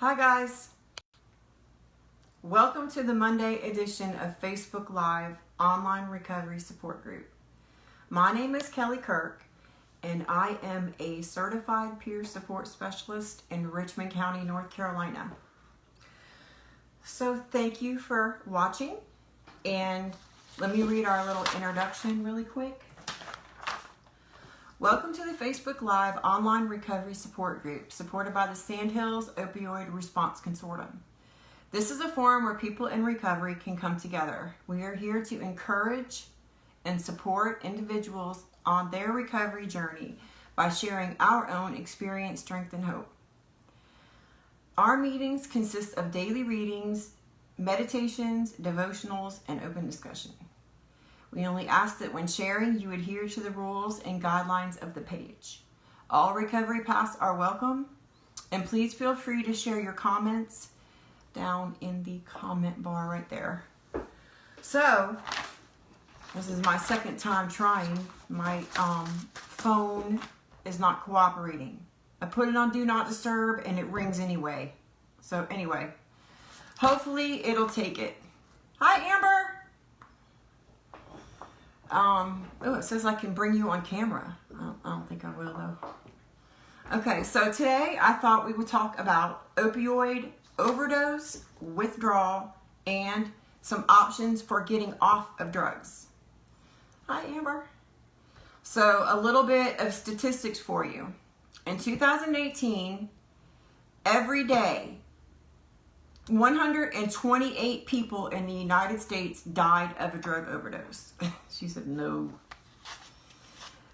Hi guys, welcome to the Monday edition of Facebook Live Online Recovery Support Group. My name is Kelly Kirk and I am a certified peer support specialist in Richmond County, North Carolina. So thank you for watching, and let me read our little introduction really quick. Welcome to the Facebook Live Online Recovery Support Group, supported by the Sandhills Opioid Response Consortium. This is a forum where people in recovery can come together. We are here to encourage and support individuals on their recovery journey by sharing our own experience, strength, and hope. Our meetings consist of daily readings, meditations, devotionals, and open discussion. We only ask that when sharing, you adhere to the rules and guidelines of the page. All recovery paths are welcome, and please feel free to share your comments down in the comment bar right there. So, this is my second time trying. My phone is not cooperating. I put it on Do Not Disturb, and it rings anyway. So anyway, hopefully it'll take it. Hi, Amber! Oh, it says I can bring you on camera. I don't think I will though. Okay, so today I thought we would talk about opioid overdose, withdrawal, and some options for getting off of drugs. Hi, Amber. So a little bit of statistics for you. In 2018, every day, 128 people in the United States died of a drug overdose. She said no.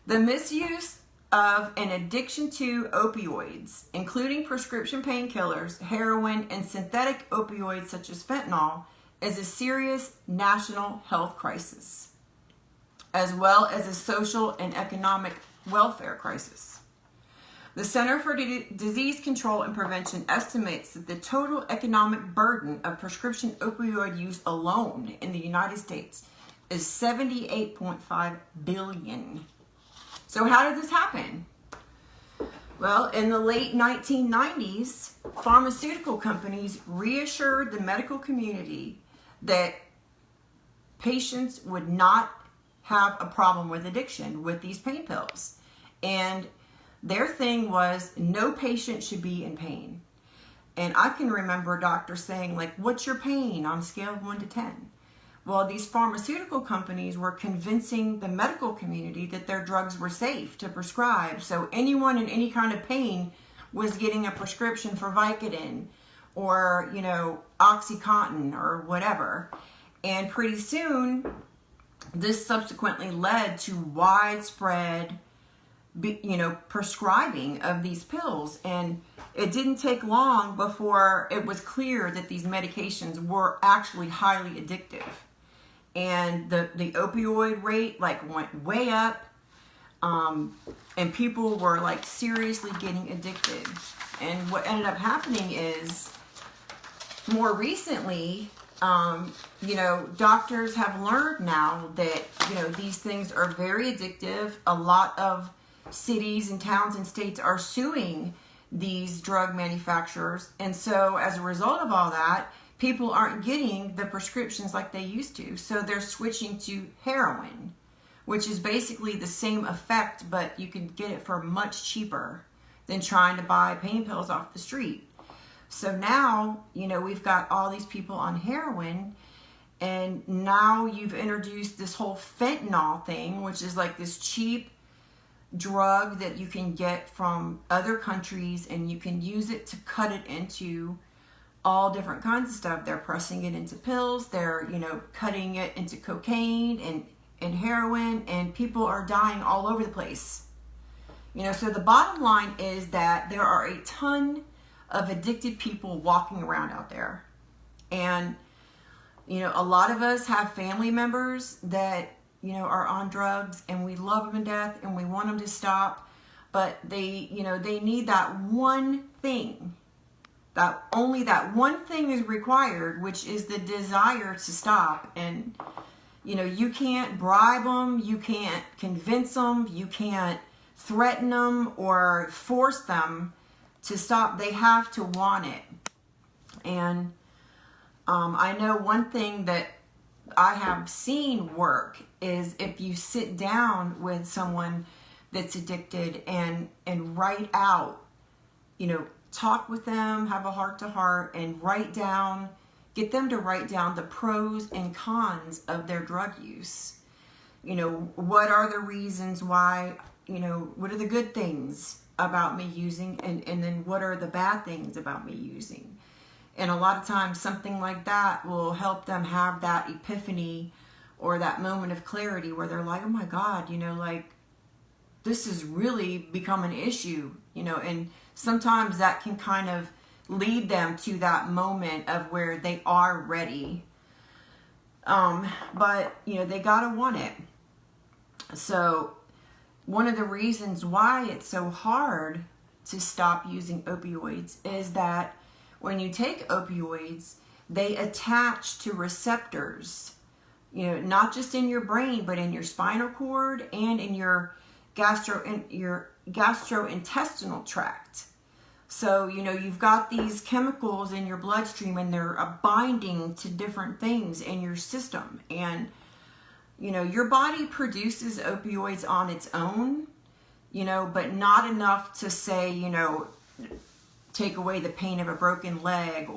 The misuse of an addiction to opioids, including prescription painkillers, heroin, and synthetic opioids such as fentanyl, is a serious national health crisis, as well as a social and economic welfare crisis. The Center for Disease Control and Prevention estimates that the total economic burden of prescription opioid use alone in the United States is $78.5 billion. So how did this happen? Well, in the late 1990s, pharmaceutical companies reassured the medical community that patients would not have a problem with addiction with these pain pills. And their thing was no patient should be in pain. And I can remember doctors saying, like, what's your pain on a scale of 1 to 10? Well, these pharmaceutical companies were convincing the medical community that their drugs were safe to prescribe. So anyone in any kind of pain was getting a prescription for Vicodin or, OxyContin or whatever. And pretty soon, this subsequently led to widespread prescribing of these pills, and it didn't take long before it was clear that these medications were actually highly addictive, and the opioid rate went way up, and people were seriously getting addicted. And what ended up happening is, more recently, doctors have learned now that these things are very addictive. A lot of cities and towns and states are suing these drug manufacturers, and so as a result of all that, people aren't getting the prescriptions like they used to, so they're switching to heroin, which is basically the same effect, but you can get it for much cheaper than trying to buy pain pills off the street. So now we've got all these people on heroin, and now you've introduced this whole fentanyl thing, which is like this cheap drug that you can get from other countries, and you can use it to cut it into all different kinds of stuff. They're pressing it into pills, they're cutting it into cocaine and heroin, and people are dying all over the place. So the bottom line is that there are a ton of addicted people walking around out there, and a lot of us have family members that are on drugs, and we love them to death and we want them to stop, but they need that one thing, that one thing is required, which is the desire to stop. And you can't bribe them, you can't convince them, you can't threaten them or force them to stop. They have to want it. And I know one thing that I have seen work is if you sit down with someone that's addicted and write out, talk with them, have a heart-to-heart, and get them to write down the pros and cons of their drug use. What are the reasons why, what are the good things about me using, and then what are the bad things about me using? And a lot of times something like that will help them have that epiphany or that moment of clarity where they're like, oh my God, this has really become an issue, and sometimes that can kind of lead them to that moment of where they are ready. But, they gotta want it. So one of the reasons why it's so hard to stop using opioids is that when you take opioids, they attach to receptors, not just in your brain, but in your spinal cord and in your gastrointestinal tract. So, you've got these chemicals in your bloodstream and they're binding to different things in your system. And, your body produces opioids on its own, but not enough to say, take away the pain of a broken leg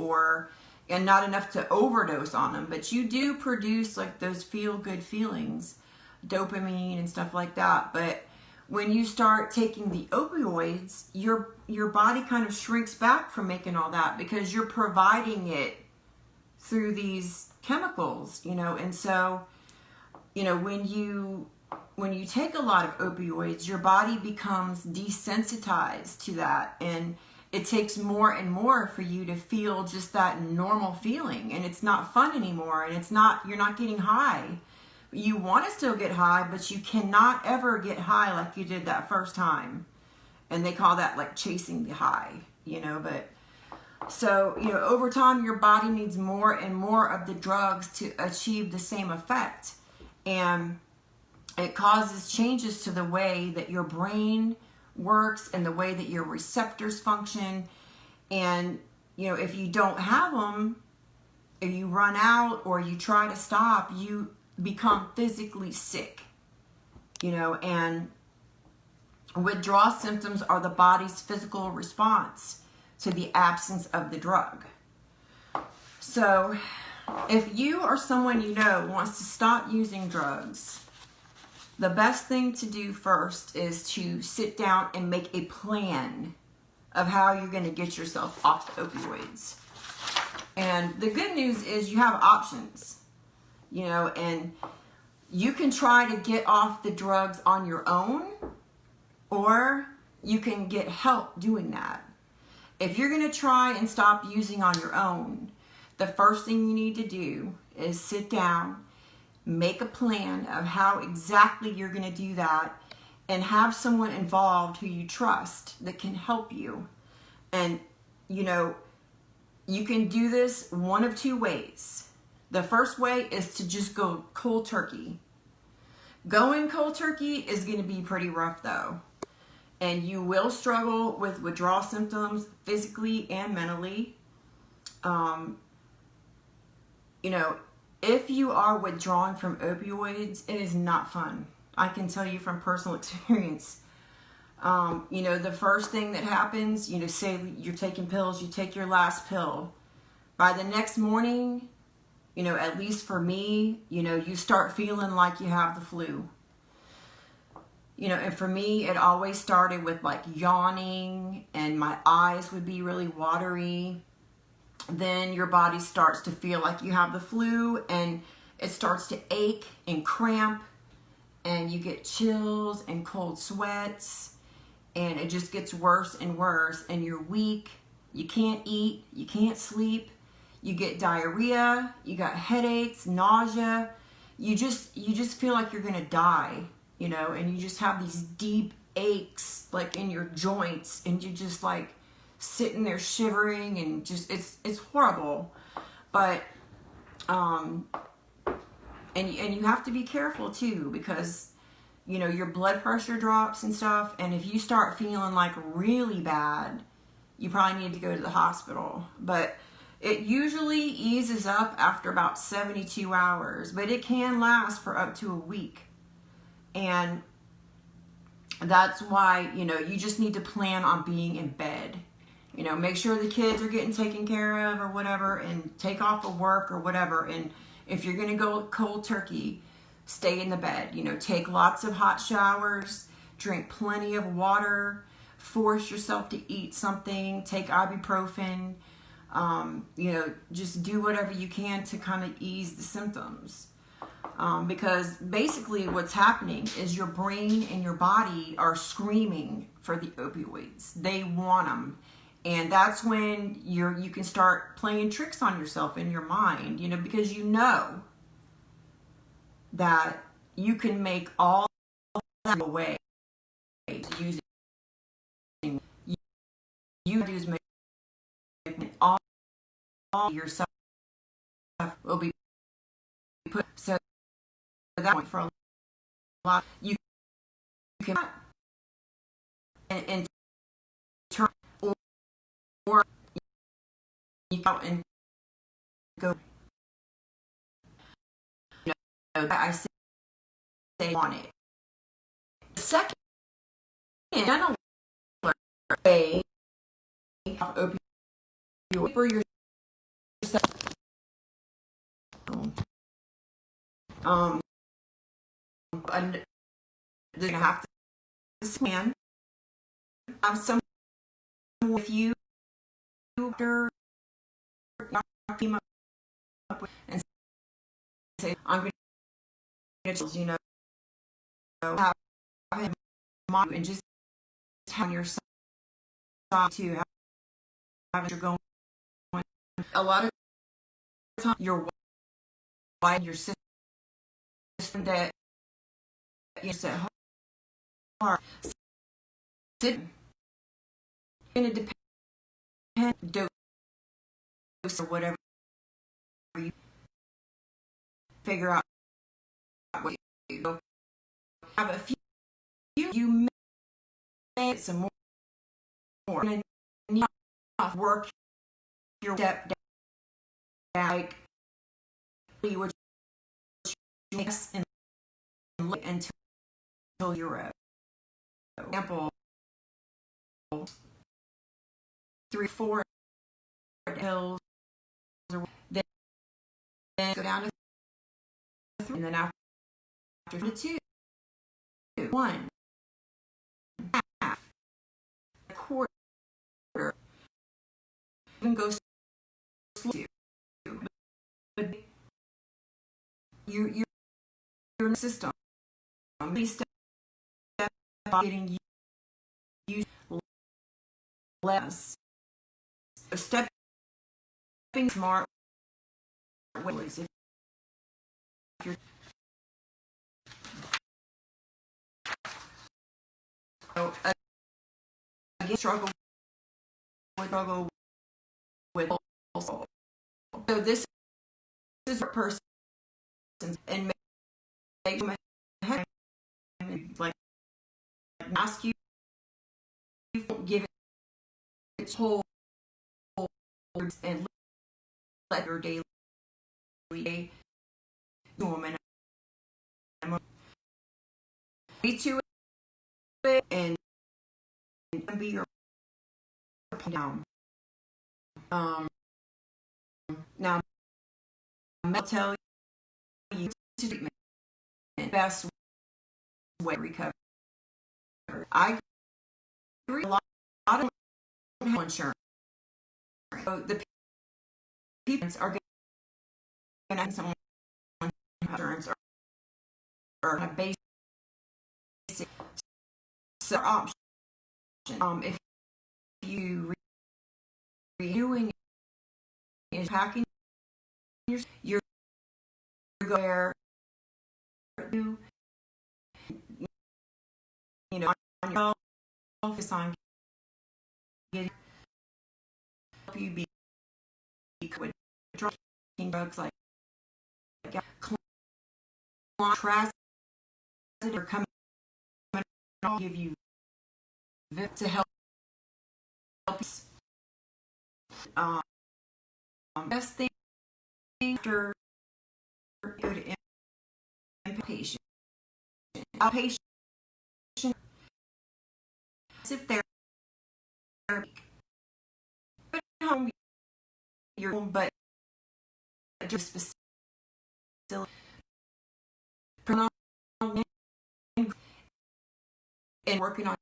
and not enough to overdose on them. But you do produce like those feel-good feelings, dopamine and stuff like that. But when you start taking the opioids, your body kind of shrinks back from making all that because you're providing it through these chemicals, and so, when you take a lot of opioids, your body becomes desensitized to that, and it takes more and more for you to feel just that normal feeling, and it's not fun anymore, and you're not getting high. You want to still get high, but you cannot ever get high like you did that first time. And they call that like chasing the high, but so, over time your body needs more and more of the drugs to achieve the same effect. And it causes changes to the way that your brain works and the way that your receptors function. And, if you don't have them, if you run out or you try to stop, you become physically sick, and withdrawal symptoms are the body's physical response to the absence of the drug. So if you or someone wants to stop using drugs, the best thing to do first is to sit down and make a plan of how you're going to get yourself off the opioids. And the good news is you have options. And you can try to get off the drugs on your own, or you can get help doing that. If you're going to try and stop using on your own, the first thing you need to do is sit down, make a plan of how exactly you're going to do that, and have someone involved who you trust that can help you. And, you can do this one of two ways. The first way is to just go cold turkey. Going cold turkey is going to be pretty rough though. And you will struggle with withdrawal symptoms physically and mentally. If you are withdrawing from opioids, it is not fun. I can tell you from personal experience. The first thing that happens, say you're taking pills, you take your last pill. By the next morning, at least for me, you start feeling like you have the flu. And for me, it always started with like yawning and my eyes would be really watery. Then your body starts to feel like you have the flu and it starts to ache and cramp and you get chills and cold sweats and it just gets worse and worse and you're weak, you can't eat, you can't sleep. You get diarrhea, you got headaches, nausea. You just feel like you're gonna die, and you just have these deep aches like in your joints, and you just like sitting there shivering, and just it's horrible. But and you have to be careful too, because your blood pressure drops and stuff, and if you start feeling like really bad, you probably need to go to the hospital. But It usually eases up after about 72 hours, but it can last for up to a week. And that's why, you just need to plan on being in bed. Make sure the kids are getting taken care of or whatever, and take off of work or whatever. And if you're going to go cold turkey, stay in the bed. Take lots of hot showers, drink plenty of water, force yourself to eat something, take ibuprofen. Just do whatever you can to kind of ease the symptoms. Because basically what's happening is your brain and your body are screaming for the opioids. They want them. And that's when you can start playing tricks on yourself in your mind, because you know that you can make all that away using you do is make all yourself will be put, so that point for a lot you can and turn or you go and go. I say on it. The second general way of opioid for yourself. And they're gonna have to scan. Some with you after came up with and say, I'm going to, have him and just have your side to have you're going. A lot of times, your wife, your sister, that you said hard. Sit in a depend dose or whatever you figure out what you do. Have a few you may some more and then work your step down like you would mix and look until you're a example 3-4 hills then go down to 3 and then after 2 1 half a quarter even go slow but your system these steps getting used less stepping smart ways if you're again struggle with also. So this is a person and make them ahead like ask you give it its whole and let your daily woman be to it and be your down. Now I'll tell you treatment best way to recover. I agree a lot of health insurance. So the people are going to have someone insurance or a basic option. If you redoing is packing you're where you on your focus on getting help you be with drugs like contrast or coming I'll give you to help you best thing after go to inpatient. Outpatient, if they're at home, your home, but just facility and working on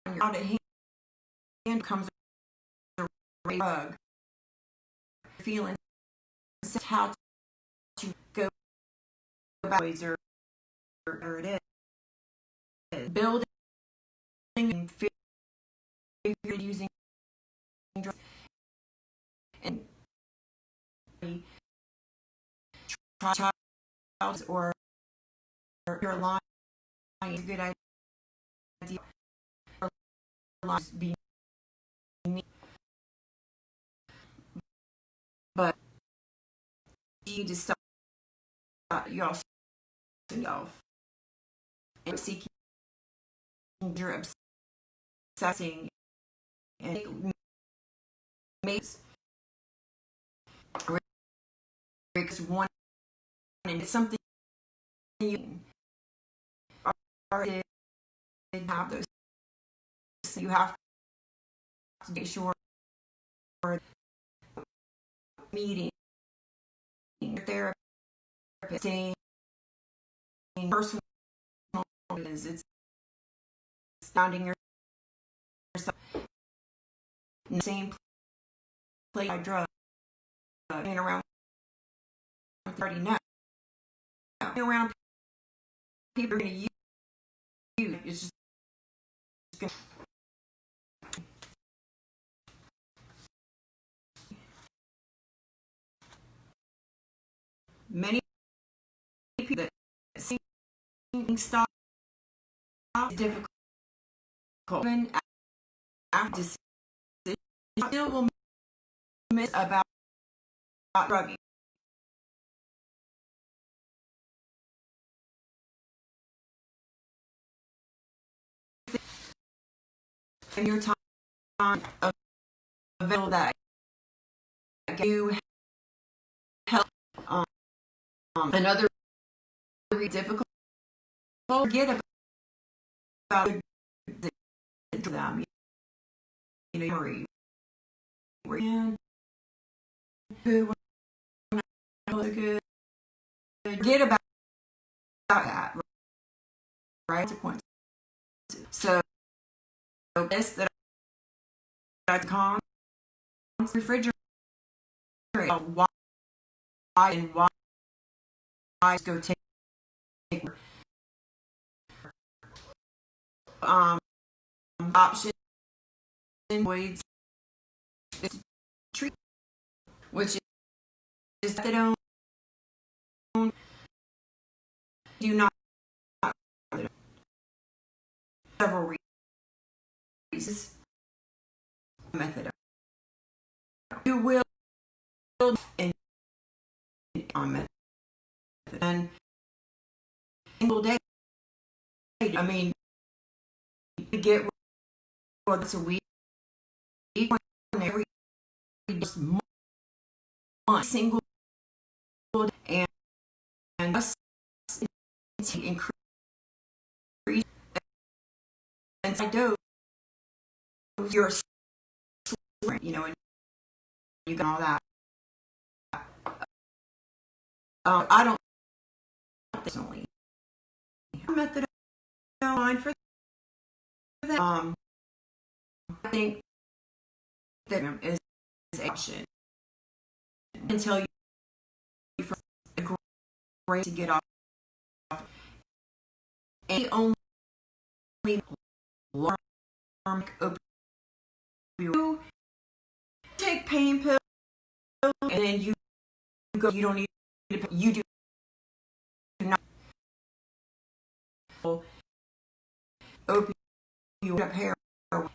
your out at hand comes a drug feeling how to go about ways or it is building and using drugs and child or your line is a good idea or lines being but you need to stop yourself and seeking your obsessing and makes one and it's something you already have those so you have to make sure meeting your therapist saying personal is it's sounding yourself in the same place I drug and around 30 now around people are going to use it's just gonna, many people that seeing stop is difficult even after decision still will miss about drugging in your time available that you help another really difficult forget about them you know who good forget about that right consequences so this that I con refrigerator why and why go take option opioids treat which is they don't do not several reasons method you will and on method and single day I mean you get once a week every month single and us increase and I do you're you know and you got all that I don't personally method line for that I think that is an option until you for a great to get off and only long you take pain pills and then you go you don't need to you do not opioid heroin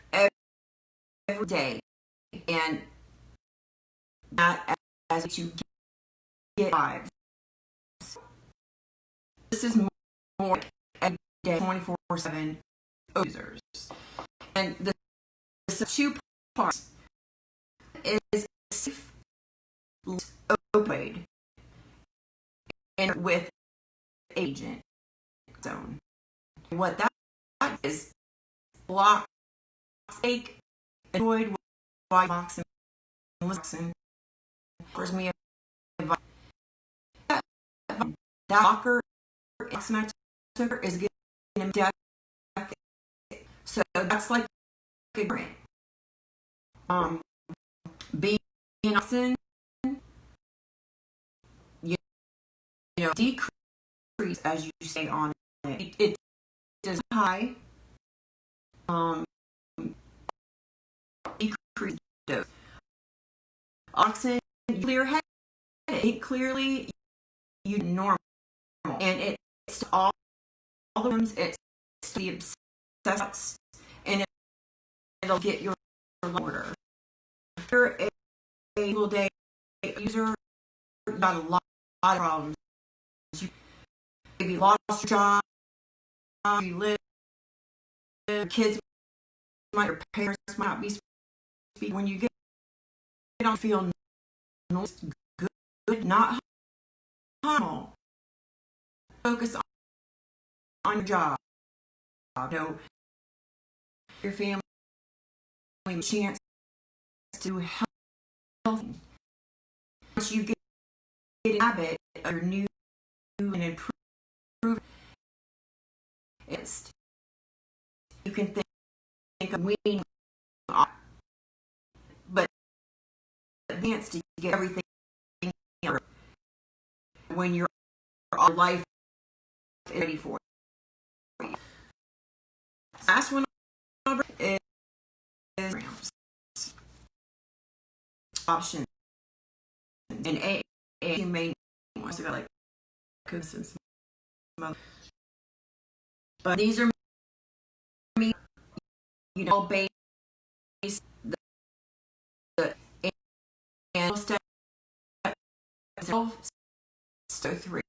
every day and not as to get lives this is more every day 24/7 users and the two parts is safe opioid and with agent zone. What that is blocks fake opioid Vivoxin offers me a that blocker is getting him death. So that's like a grant. Being oxen, you know, decrease as you say on it. It does high. Decrease dose. Oxen, clear head. Clearly, you normal, and it's all the rooms. It's the obsessed, and it'll get your order. If you're a single day user, you got a lot of problems. You maybe lost your job, you live, your kids your parents might not be speaking. When you get on feel good, not harmful. Focus on your job. You know, your family chance to help. Once you get in habit of your new and improved, you can think of weaning off, but advance to get everything when your life is ready for you. Last one over is options. And you may want to go like cooks and some, but these are me, you know, based the and step so 3.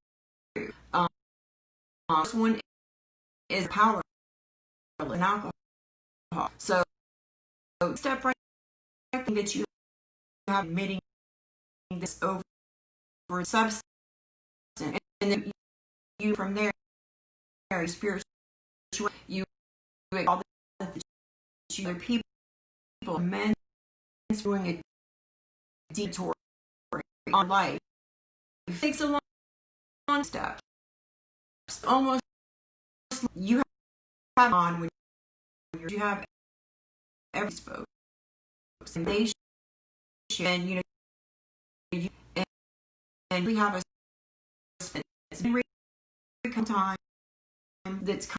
This one is power and alcohol. So step right that you have admitting this over substance, and then you from there spiritual you all the other people men doing a detour on life. It takes a long step. It's almost you have on when you have every folks and they should, and you know you, and we have a it's every time that's kind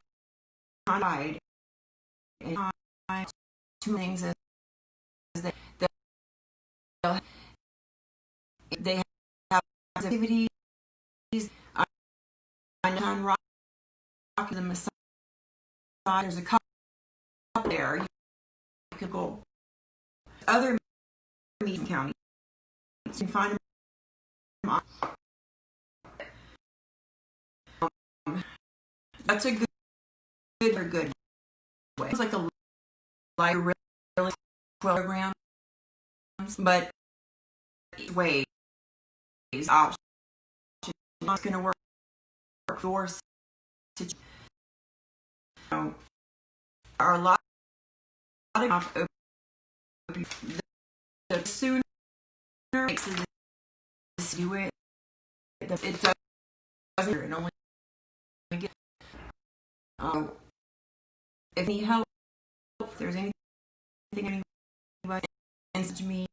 of wide and two things is that they have activities. I know rock the Messiah. There's a couple there. You could go other Meade County. You can find them. That's a good way. It's like a light really program, but ways options not going to work for us. Are a lot of the sooner makes it do it. It doesn't. It only get. If you need help, if there's anything anybody sends to me,